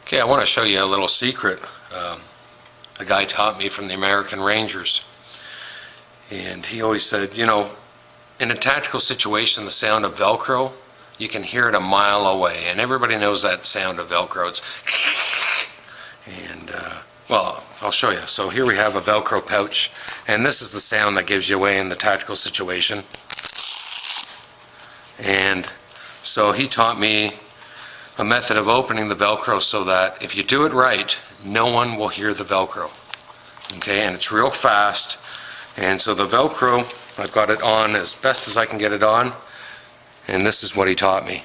Okay, I want to show you a little secret a guy taught me from the American Rangers. And he always said, you know, in a tactical situation, the sound of velcro, you can hear it a mile away. And everybody knows that sound of velcro. It's and, well, I'll show you. So here we have a velcro pouch. And this is the sound that gives you away in the tactical situation. And so he taught me a method of opening the velcro so that if you do it right, no one will hear the velcro. Okay, and it's real fast. And so the velcro, I've got it on as best as I can get it on, and this is what he taught me.